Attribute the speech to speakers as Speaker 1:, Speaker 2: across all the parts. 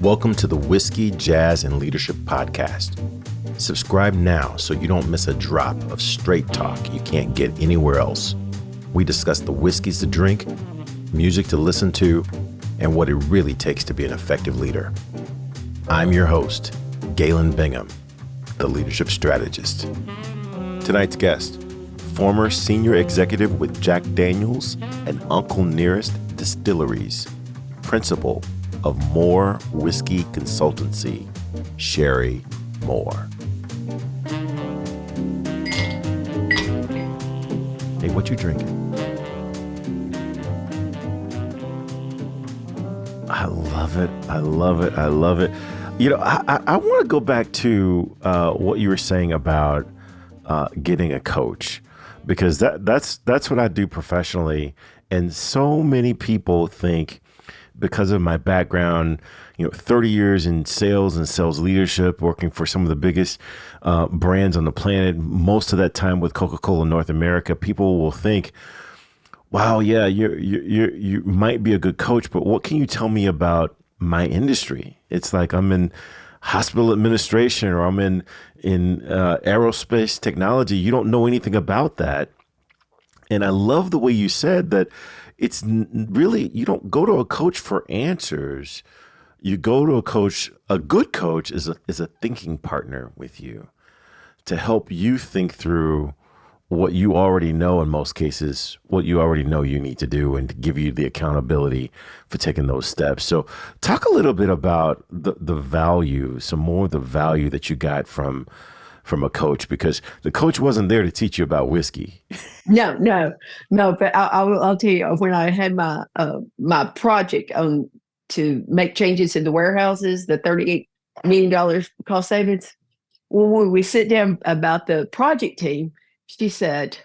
Speaker 1: Welcome to the Whiskey, Jazz, and Leadership Podcast. Subscribe now so you don't miss a drop of straight talk you can't get anywhere else. We discuss the whiskeys to drink, music to listen to, and what it really takes to be an effective leader. I'm your host, Galen Bingham, the leadership strategist. Tonight's guest, former senior executive with Jack Daniels and Uncle Nearest Distilleries, principal of Moore Whiskey Consultancy, Sherrie Moore. Hey, what you drinking? I love it. I love it. I love it. You know, I want to go back to what you were saying about getting a coach, because that's what I do professionally. And so many people think, because of my background, 30 years in sales and sales leadership, working for some of the biggest brands on the planet, most of that time with Coca-Cola North America, people will think, wow, yeah, you might be a good coach, but what can you tell me about my industry? It's like I'm in hospital administration or I'm in aerospace technology. You don't know anything about that. And I love the way you said that it's really, you don't go to a coach for answers. You go to a coach. A good coach is a thinking partner with you to help you think through what you already know, in most cases, what you already know you need to do, and to give you the accountability for taking those steps. So talk a little bit about the value, some more of the value that you got from a coach, because the coach wasn't there to teach you about whiskey.
Speaker 2: No. But I'll tell you, when I had my project on to make changes in the warehouses, the $38 million cost savings, when we sit down about the project team, she said,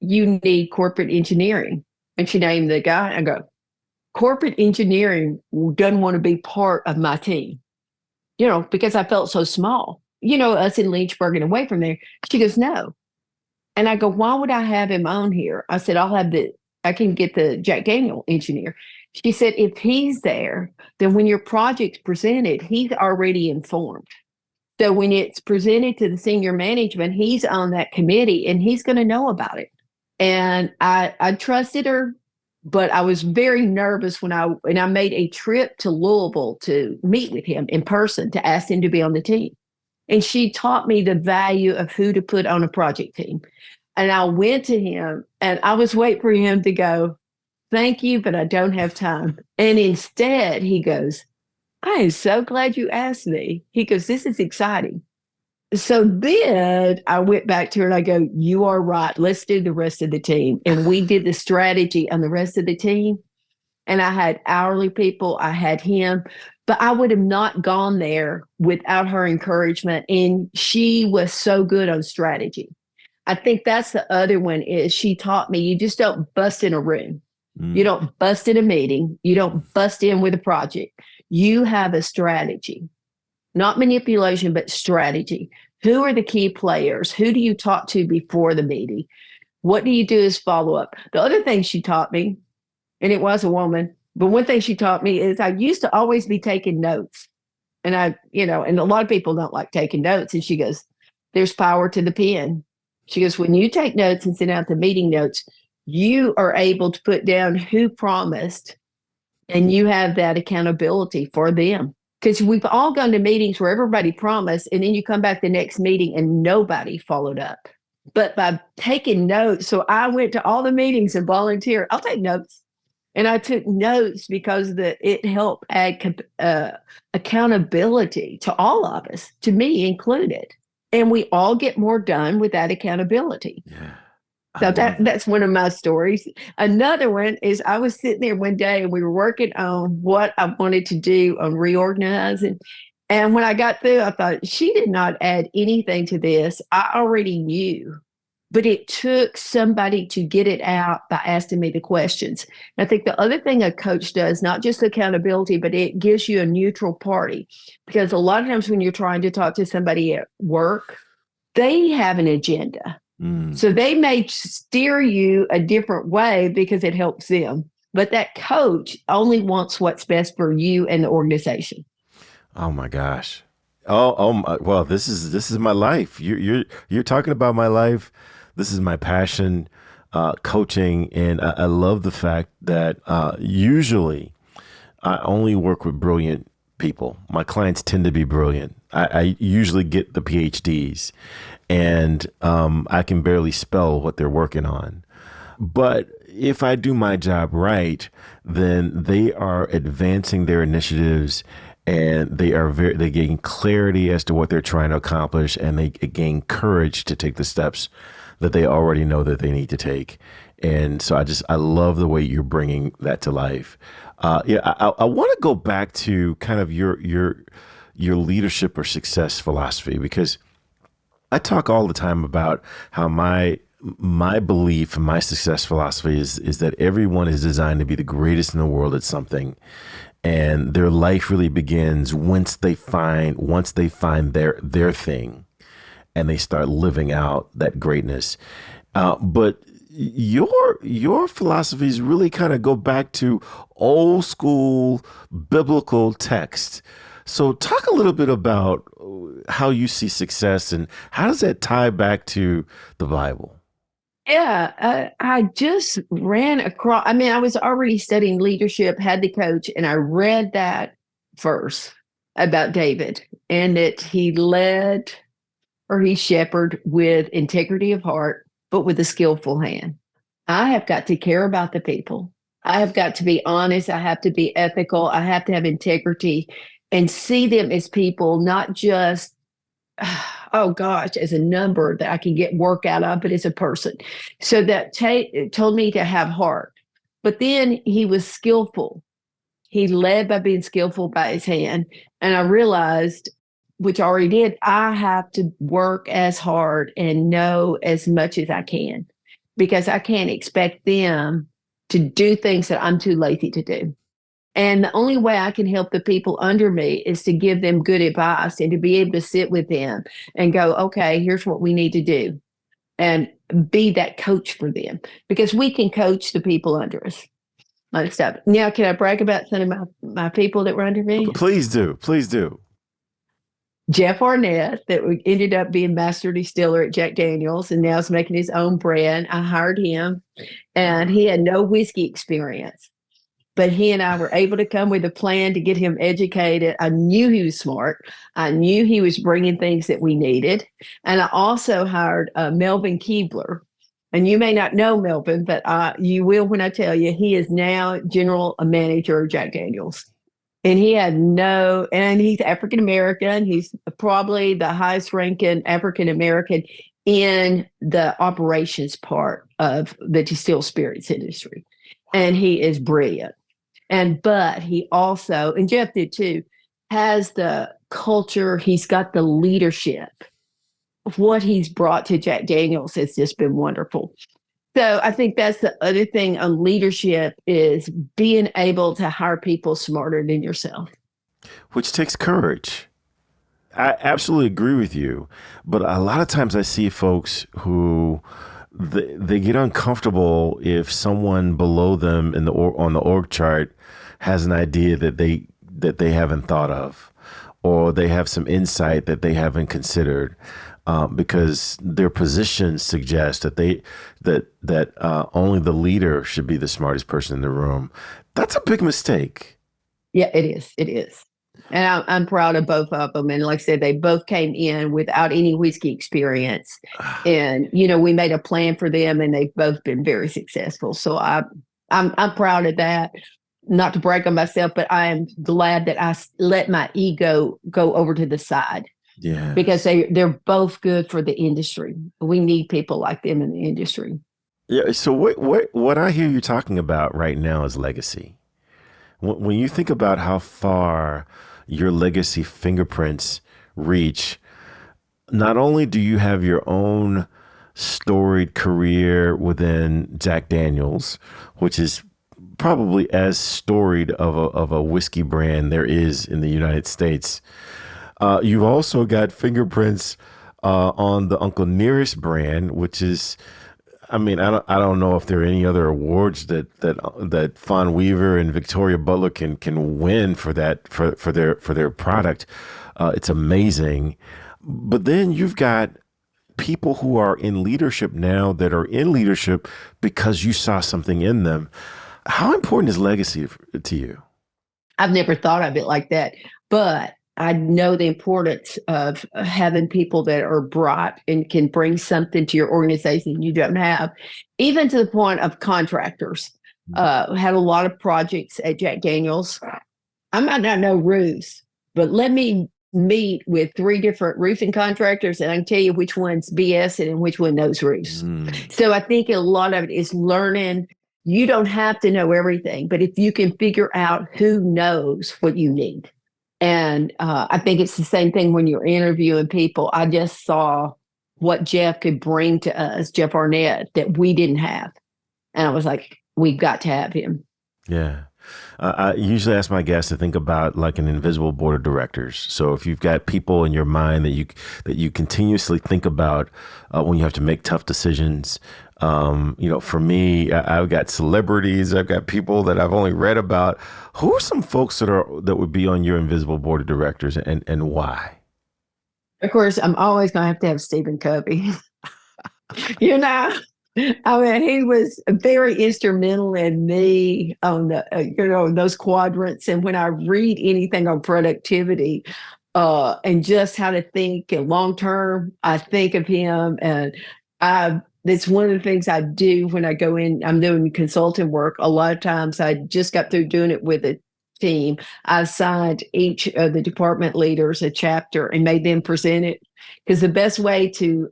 Speaker 2: "You need corporate engineering." And she named the guy. I go, "Corporate engineering doesn't want to be part of my team," because I felt so small. Us in Lynchburg and away from there. She goes, "No." And I go, "Why would I have him on here?" I said, I can get the Jack Daniel engineer. She said, "If he's there, then when your project's presented, he's already informed. So when it's presented to the senior management, he's on that committee and he's going to know about it." And I trusted her, but I was very nervous when I made a trip to Louisville to meet with him in person to ask him to be on the team. And she taught me the value of who to put on a project team. And I went to him and I was waiting for him to go, "Thank you, but I don't have time." And instead he goes, "I am so glad you asked me." He goes, "This is exciting." So then I went back to her and I go, "You are right. Let's do the rest of the team." And we did the strategy on the rest of the team. And I had hourly people, I had him, but I would have not gone there without her encouragement. And she was so good on strategy. I think that's the other one, is she taught me, you just don't bust in a room. You don't bust in a meeting. You don't bust in with a project. You have a strategy, not manipulation, but strategy. Who are the key players? Who do you talk to before the meeting? What do you do as follow up? The other thing she taught me, and it was a woman, but one thing she taught me is I used to always be taking notes. And and a lot of people don't like taking notes. And she goes, "There's power to the pen." She goes, "When you take notes and send out the meeting notes, you are able to put down who promised, and you have that accountability for them." Because we've all gone to meetings where everybody promised, and then you come back the next meeting and nobody followed up. But by taking notes, so I went to all the meetings and volunteered. I'll take notes. And I took notes because it helped add accountability to all of us, to me included. And we all get more done with that accountability.
Speaker 1: Yeah.
Speaker 2: So that's one of my stories. Another one is I was sitting there one day and we were working on what I wanted to do on reorganizing. And when I got through, I thought, she did not add anything to this. I already knew. But it took somebody to get it out by asking me the questions. And I think the other thing a coach does, not just accountability, but it gives you a neutral party. Because a lot of times when you're trying to talk to somebody at work, they have an agenda. So they may steer you a different way because it helps them. But that coach only wants what's best for you and the organization.
Speaker 1: Oh my gosh. Oh my, well, this is my life. You're talking about my life. This is my passion, coaching, and I love the fact that usually I only work with brilliant people. My clients tend to be brilliant. I usually get the PhDs, and I can barely spell what they're working on. But if I do my job right, then they are advancing their initiatives, and they gain clarity as to what they're trying to accomplish, and they gain courage to take the steps that they already know that they need to take. And so I love the way you're bringing that to life. Yeah, I want to go back to kind of your leadership or success philosophy, because I talk all the time about how my belief and my success philosophy is that everyone is designed to be the greatest in the world at something, and their life really begins once they find their thing, and they start living out that greatness. But your philosophies really kind of go back to old school biblical text. So talk a little bit about how you see success, and how does that tie back to the Bible?
Speaker 2: Yeah, I just ran across, I mean, I was already studying leadership, had the coach, and I read that verse about David and that he led or he shepherded with integrity of heart, but with a skillful hand. I have got to care about the people. I have got to be honest. I have to be ethical. I have to have integrity and see them as people, not just, oh gosh, as a number that I can get work out of, but as a person. So that told me to have heart. But then he was skillful. He led by being skillful by his hand. And I realized, which I already did, I have to work as hard and know as much as I can, because I can't expect them to do things that I'm too lazy to do. And the only way I can help the people under me is to give them good advice and to be able to sit with them and go, okay, here's what we need to do, and be that coach for them, because we can coach the people under us. Like stuff. Now, can I brag about some of my people that were under me?
Speaker 1: Please do, please do.
Speaker 2: Jeff Arnett, that ended up being master distiller at Jack Daniels and now is making his own brand. I hired him, and he had no whiskey experience, but he and I were able to come with a plan to get him educated. I knew he was smart. I knew he was bringing things that we needed. And I also hired Melvin Keebler. And you may not know Melvin, but you will when I tell you, he is now general manager of Jack Daniels. And and he's African American. He's probably the highest ranking African American in the operations part of the distilled spirits industry. And he is brilliant. But he also, and Jeff did too, has the culture, he's got the leadership. What he's brought to Jack Daniels has just been wonderful. So I think that's the other thing on leadership, is being able to hire people smarter than yourself.
Speaker 1: Which takes courage. I absolutely agree with you, but a lot of times I see folks who they get uncomfortable if someone below them on the org chart has an idea that they haven't thought of, or they have some insight that they haven't considered, because their positions suggest that only the leader should be the smartest person in the room. That's a big mistake.
Speaker 2: Yeah, it is. It is. And I'm proud of both of them. And like I said, they both came in without any whiskey experience. And, we made a plan for them, and they've both been very successful. So I'm proud of that. Not to brag on myself, but I am glad that I let my ego go over to the side,
Speaker 1: Yeah.
Speaker 2: because they're both good for the industry. We need people like them in the industry.
Speaker 1: Yeah. So what I hear you talking about right now is legacy. When you think about how far your legacy fingerprints reach, not only do you have your own storied career within Jack Daniels, which is probably as storied of a whiskey brand there is in the United States, you've also got fingerprints on the Uncle Nearest brand, which is, I mean, I don't know if there are any other awards that Fawn Weaver and Victoria Butler can win for that for their product. It's amazing. But then you've got people who are in leadership now that are in leadership because you saw something in them. How important is legacy to you?
Speaker 2: I've never thought of it like that, but I know the importance of having people that are bright and can bring something to your organization you don't have, even to the point of contractors. Had a lot of projects at Jack Daniels. I might not know roofs, but let me meet with three different roofing contractors and I can tell you which one's BS and which one knows roofs.
Speaker 1: Mm.
Speaker 2: So I think a lot of it is learning. You don't have to know everything, but if you can figure out who knows what you need. And I think it's the same thing when you're interviewing people. I just saw what Jeff could bring to us, Jeff Arnett, that we didn't have. And I was like, we've got to have him.
Speaker 1: Yeah. I usually ask my guests to think about like an invisible board of directors. So if you've got people in your mind that you continuously think about when you have to make tough decisions, for me, I've got celebrities, I've got people that I've only read about. Who are some folks that would be on your invisible board of directors, and why?
Speaker 2: Of course, I'm always going to have Stephen Covey. you know, I mean, he was very instrumental in me on the, those quadrants. And when I read anything on productivity and just how to think long term, I think of him. And it's one of the things I do when I go in, I'm doing consulting work. A lot of times I just got through doing it with a team. I assigned each of the department leaders a chapter and made them present it because the best way to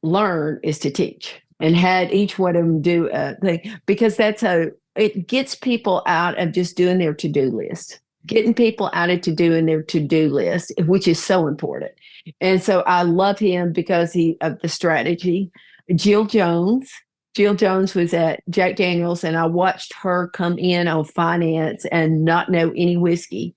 Speaker 2: learn is to teach and had each one of them do a thing because that's how it gets people out of just doing their to-do list, getting people out of doing their to-do list, which is so important. And so I love him because of the strategy. Jill Jones. Jill Jones was at Jack Daniels, and I watched her come in on finance and not know anything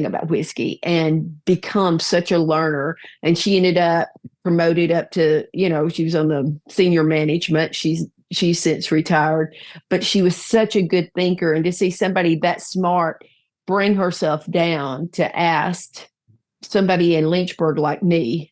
Speaker 2: about whiskey, and become such a learner. And she ended up promoted up to, she was on the senior management. She's since retired, but she was such a good thinker. And to see somebody that smart bring herself down to ask somebody in Lynchburg like me,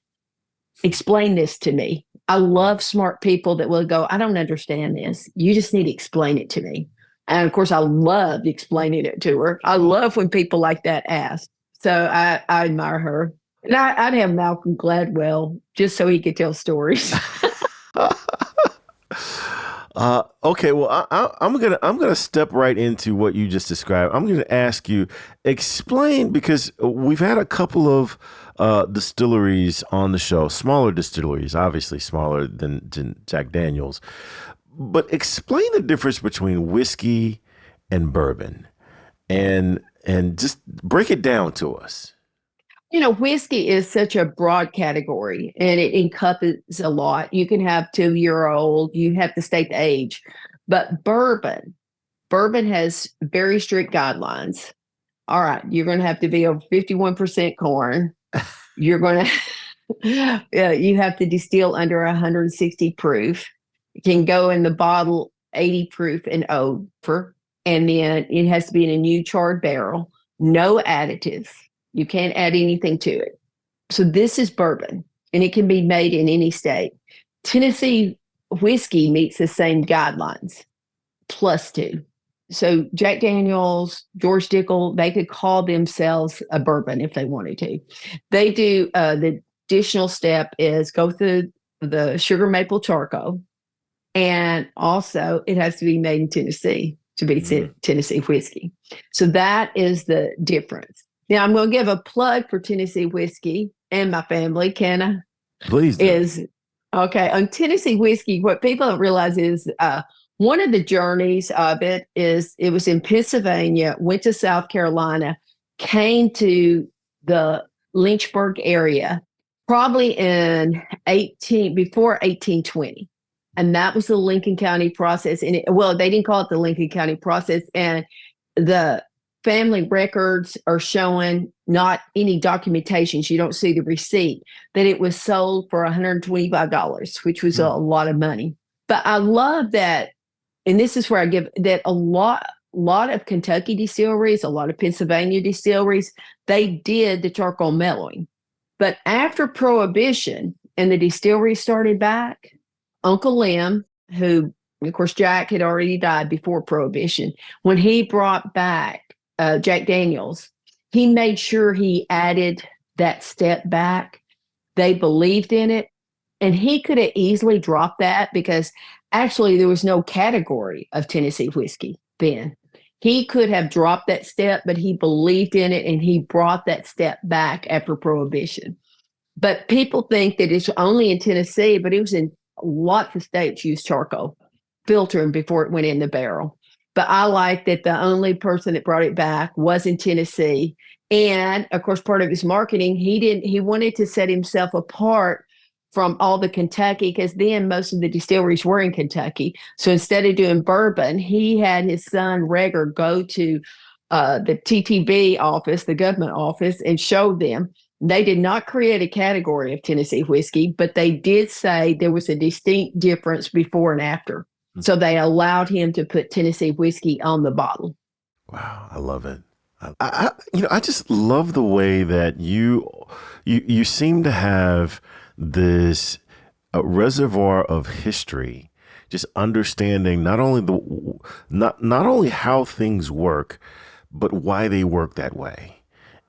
Speaker 2: explain this to me. I love smart people that will go, I don't understand this. You just need to explain it to me. And of course, I loved explaining it to her. I love when people like that ask. So I admire her. And I'd have Malcolm Gladwell just so he could tell stories.
Speaker 1: Okay, well, I'm gonna step right into what you just described. I'm gonna ask you explain because we've had a couple of distilleries on the show, smaller distilleries, obviously smaller than Jack Daniels, but explain the difference between whiskey and bourbon, and just break it down to us.
Speaker 2: Whiskey is such a broad category and it encompasses a lot. You can have 2-year-old, you have to state the age, but bourbon has very strict guidelines. All right, you're going to have to be over 51% corn. You're going to, you have to distill under 160 proof. It can go in the bottle 80 proof and over. And then it has to be in a new charred barrel, no additives. You can't add anything to it. So this is bourbon, and it can be made in any state. Tennessee whiskey meets the same guidelines, +2. So Jack Daniels, George Dickel, they could call themselves a bourbon if they wanted to. They do, the additional step is go through the sugar maple charcoal, and also it has to be made in Tennessee to be Tennessee whiskey. So that is the difference. Now, I'm going to give a plug for Tennessee whiskey and my family. Can I?
Speaker 1: Please do.
Speaker 2: Okay. On Tennessee whiskey, what people don't realize is one of the journeys of it was in Pennsylvania, went to South Carolina, came to the Lynchburg area, probably before 1820. And that was the Lincoln County process. And they didn't call it the Lincoln County process. And the family records are showing, not any documentations, you don't see the receipt, that it was sold for $125, which was a lot of money. But I love that, and this is where I give that a lot of Kentucky distilleries, a lot of Pennsylvania distilleries, they did the charcoal mellowing. But after Prohibition and the distillery started back, Uncle Lem, who, of course, Jack had already died before Prohibition, when he brought back Jack Daniels, he made sure he added that step back. They believed in it. And he could have easily dropped that because actually there was no category of Tennessee whiskey then. He could have dropped that step, but he believed in it and he brought that step back after Prohibition. But people think that it's only in Tennessee, but it was in lots of states used charcoal filtering before it went in the barrel. But I like that the only person that brought it back was in Tennessee. And of course, part of his marketing, he wanted to set himself apart from all the Kentucky, because then most of the distilleries were in Kentucky. So instead of doing bourbon, he had his son Reger go to the TTB office, the government office, and showed them. They did not create a category of Tennessee whiskey, but they did say there was a distinct difference before and after. Mm-hmm. So they allowed him to put Tennessee whiskey on the bottle.
Speaker 1: Wow, I love it. I just love the way that you seem to have this reservoir of history, just understanding not only how things work, but why they work that way.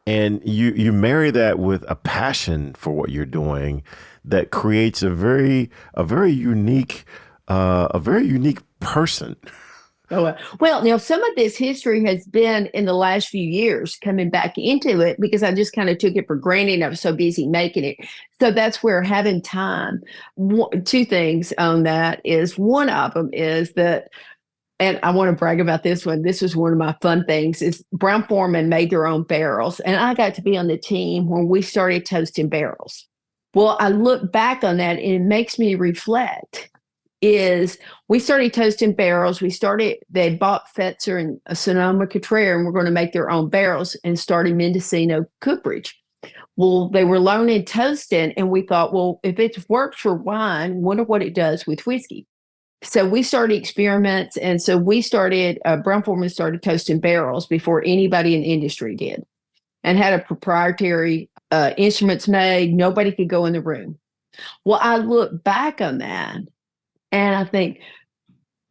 Speaker 1: And you marry that with a passion for what you're doing that creates a very unique person.
Speaker 2: Oh, well, now some of this history has been in the last few years coming back into it because I just kind of took it for granted. I was so busy making it. So that's where having time, two things on that is, one of them is that, and I want to brag about this one. This was one of my fun things, is Brown-Forman made their own barrels. And I got to be on the team when we started toasting barrels. Well, I look back on that and it makes me reflect. Is we started toasting barrels. They bought Fetzer and Sonoma-Cutrer and we're going to make their own barrels and started Mendocino Cooperage. Well, they were learning toasting and we thought, well, if it works for wine, wonder what it does with whiskey. So we started experiments. And so we started, Brown-Forman started toasting barrels before anybody in the industry did, and had a proprietary instruments made. Nobody could go in the room. Well, I look back on that and I think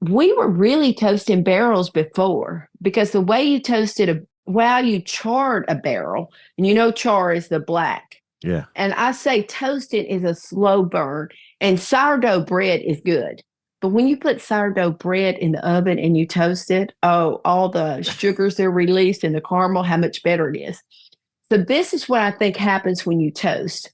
Speaker 2: we were really toasting barrels before, because the way you toasted you charred a barrel, and char is the black.
Speaker 1: Yeah.
Speaker 2: And I say toasting is a slow burn, and sourdough bread is good. But when you put sourdough bread in the oven and you toast it, all the sugars that are released and the caramel, how much better it is. So this is what I think happens when you toast.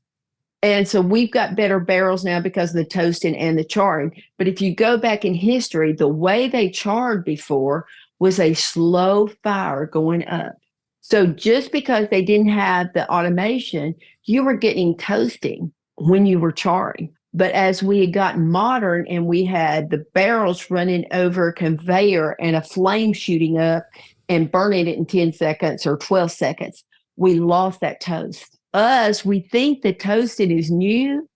Speaker 2: And so we've got better barrels now because of the toasting and the charring. But if you go back in history, the way they charred before was a slow fire going up. So just because they didn't have the automation, you were getting toasting when you were charring. But as we had gotten modern and we had the barrels running over a conveyor and a flame shooting up and burning it in 10 seconds or 12 seconds, we lost that toast. We think the toasting is new,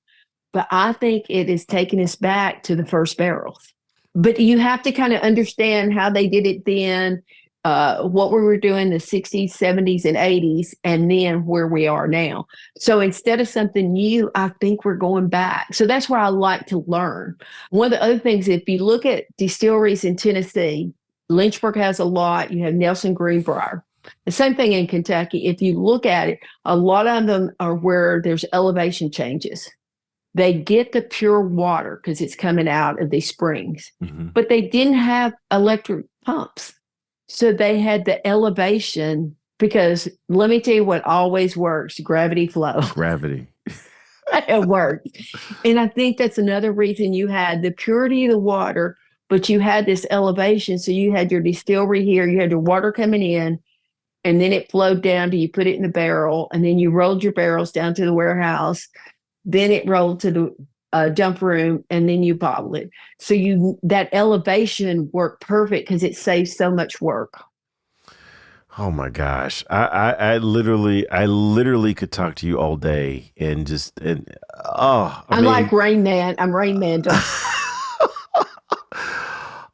Speaker 2: but I think it is taking us back to the first barrels. But you have to kind of understand how they did it then, what we were doing in the 60s, 70s, and 80s, and then where we are now. So instead of something new, I think we're going back. So that's where I like to learn. One of the other things, if you look at distilleries in Tennessee, Lynchburg has a lot. You have Nelson Greenbrier. The same thing in Kentucky. If you look at it, a lot of them are where there's elevation changes. They get the pure water because it's coming out of these springs, but they didn't have electric pumps. So they had the elevation, because let me tell you what always works: gravity flow.
Speaker 1: Gravity.
Speaker 2: It works. And I think that's another reason you had the purity of the water, but you had this elevation. So you had your distillery here, you had your water coming in, and then it flowed down to, you put it in the barrel, and then you rolled your barrels down to the warehouse. Then it rolled to the dump room, and then you bottle it. So that elevation worked perfect because it saves so much work.
Speaker 1: Oh my gosh. I literally could talk to you all day and just and oh, I
Speaker 2: I'm like
Speaker 1: mean
Speaker 2: Rain Man. I'm Rain Man.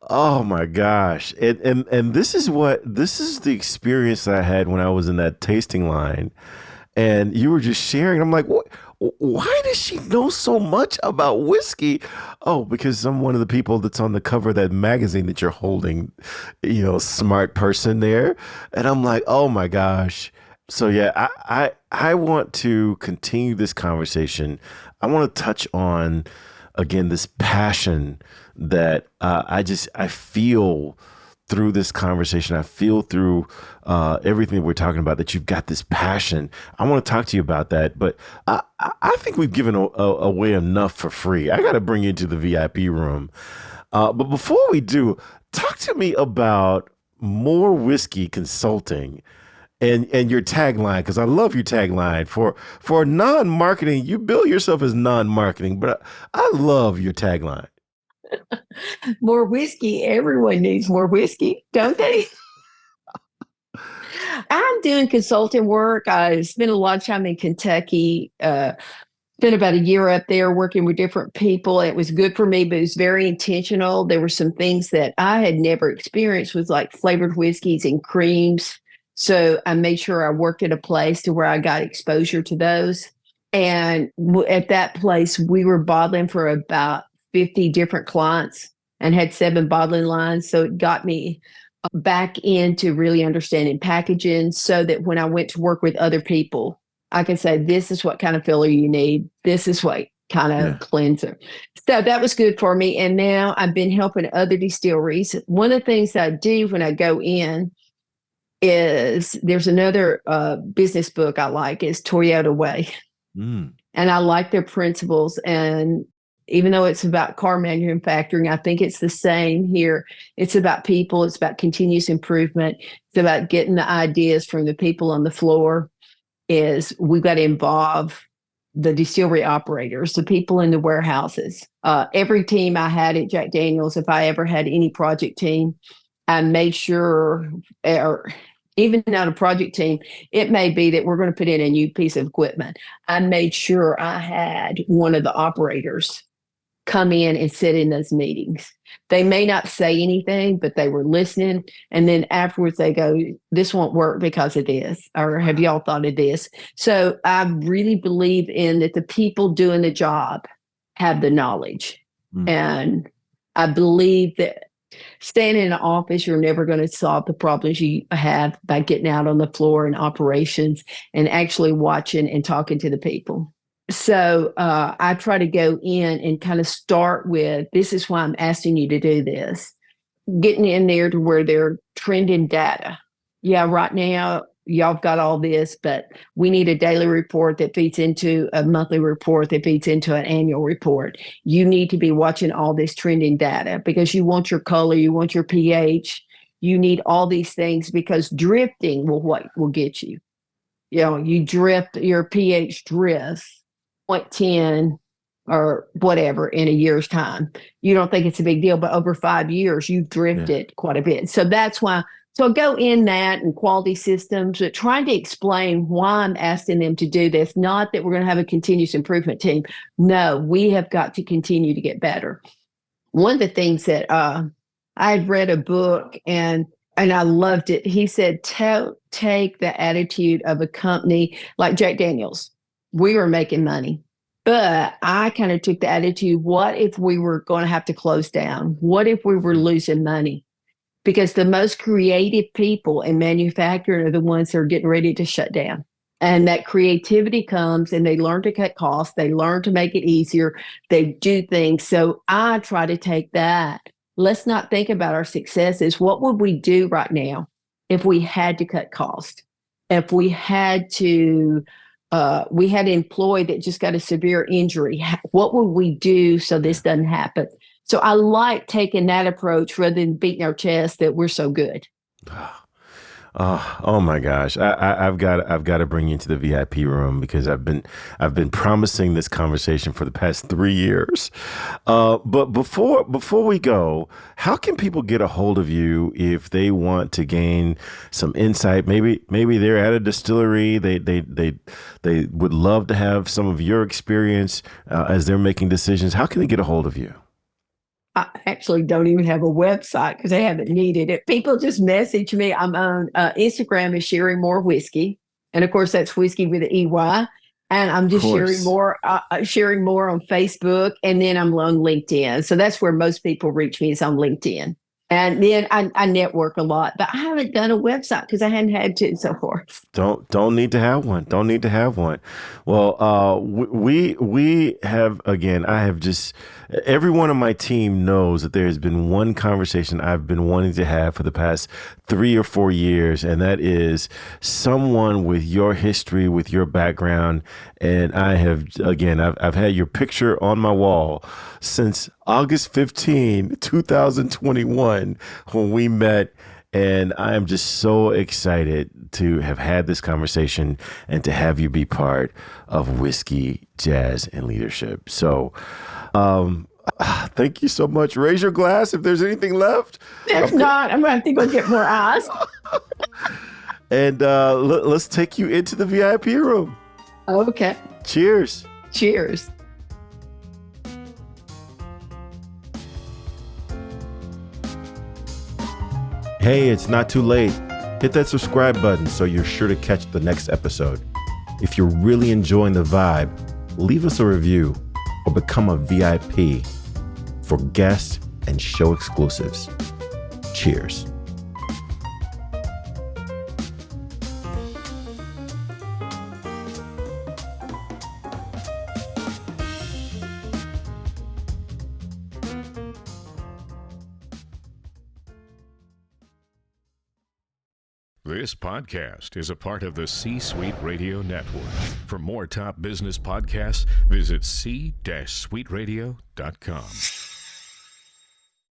Speaker 1: oh my gosh. And this is the experience that I had when I was in that tasting line and you were just sharing. I'm like, what? Why does she know so much about whiskey? Oh, because I'm one of the people that's on the cover of that magazine that you're holding, smart person there. And I'm like, oh my gosh. So yeah, I want to continue this conversation. I want to touch on again this passion that I feel through this conversation. I feel through everything that we're talking about that you've got this passion. I want to talk to you about that, but I think we've given away enough for free. I got to bring you into the VIP room. But before we do, talk to me about more whiskey consulting and your tagline, because I love your tagline for non-marketing. You bill yourself as non-marketing, but I love your tagline.
Speaker 2: More whiskey. Everyone needs more whiskey, don't they? I'm doing consulting work. I spent a lot of time in Kentucky. Spent about a year up there working with different people. It was good for me, but it was very intentional. There were some things that I had never experienced with like flavored whiskeys and creams. So I made sure I worked at a place to where I got exposure to those. And at that place, we were bottling for about 50 different clients and had 7 bottling lines. So it got me back into really understanding packaging so that when I went to work with other people, I can say, this is what kind of filler you need. This is what kind of
Speaker 1: Yeah.
Speaker 2: cleanser. So that was good for me. And now I've been helping other distilleries. One of the things that I do when I go in is there's another business book I like is Toyota Way.
Speaker 1: Mm,
Speaker 2: And I like their principles. And even though it's about car manufacturing, I think it's the same here. It's about people, it's about continuous improvement, it's about getting the ideas from the people on the floor. Is we've got to involve the distillery operators, the people in the warehouses. Every team I had at Jack Daniels, if I ever had any project team, I made sure, or even not a project team, it may be that we're going to put in a new piece of equipment. I made sure I had one of the operators come in and sit in those meetings. They may not say anything, but they were listening. And then afterwards they go, this won't work because of this, or have y'all thought of this? So I really believe in that the people doing the job have the knowledge.
Speaker 1: mm,
Speaker 2: And I believe that staying in an office, you're never going to solve the problems you have by getting out on the floor and operations and actually watching and talking to the people. So I try to go in and kind of start with this is why I'm asking you to do this, getting in there to where they're trending data. Yeah, right now, y'all have got all this, but we need a daily report that feeds into a monthly report that feeds into an annual report. You need to be watching all this trending data because you want your color, you want your pH, you need all these things because drifting what will get you. You know, you drift, your pH drifts 0.10 or whatever in a year's time. You don't think it's a big deal, but over 5 years, you've
Speaker 1: yeah.
Speaker 2: drifted quite a bit. So that's why. So I go in that and quality systems, but trying to explain why I'm asking them to do this. Not that we're going to have a continuous improvement team. No, we have got to continue to get better. One of the things that I had read a book and I loved it. He said, take the attitude of a company like Jack Daniels. We were making money, but I kind of took the attitude, what if we were going to have to close down? What if we were
Speaker 1: Mm,
Speaker 2: losing money? Because the most creative people in manufacturing are the ones that are getting ready to shut down. And that creativity comes and they learn to cut costs, they learn to make it easier, they do things. So I try to take that. Let's not think about our successes. What would we do right now if we had to cut costs? If we had an employee that just got a severe injury, what would we do so
Speaker 1: yeah.
Speaker 2: this doesn't happen? So I like taking that approach rather than beating our chest that we're so good.
Speaker 1: Oh my gosh, I've got to bring you into the VIP room because I've been promising this conversation for the past 3 years. But before we go, how can people get a hold of you if they want to gain some insight? Maybe they're at a distillery. They would love to have some of your experience as they're making decisions. How can they get a hold of you?
Speaker 2: I actually don't even have a website because I haven't needed it. People just message me. I'm on Instagram is Sherrie Moore Whiskey. And of course, that's whiskey with an EY. And I'm
Speaker 1: Of
Speaker 2: just
Speaker 1: course.
Speaker 2: Sherrie Moore on Facebook. And then I'm on LinkedIn. So that's where most people reach me is on LinkedIn. And then I network a lot, but I haven't done a website because I hadn't had to so far.
Speaker 1: Don't need to have one. Don't need to have one. Well, we have again. I have just everyone on my team knows that there has been one conversation I've been wanting to have for the past 3 or 4 years, and that is someone with your history, with your background. And I have again, I've had your picture on my wall since August 15, 2021, when we met. And I am just so excited to have had this conversation and to have you be part of Whiskey, Jazz, and Leadership. So, um, thank you so much. Raise your glass if there's anything left.
Speaker 2: If not, I'm going to go get more eyes.
Speaker 1: And let's take you into the VIP room.
Speaker 2: Okay.
Speaker 1: Cheers.
Speaker 2: Cheers.
Speaker 1: Hey, it's not too late. Hit that subscribe button so you're sure to catch the next episode. If you're really enjoying the vibe, leave us a review or become a VIP for guest and show exclusives. Cheers.
Speaker 3: This podcast is a part of the C-Suite Radio Network. For more top business podcasts, visit c-suiteradio.com.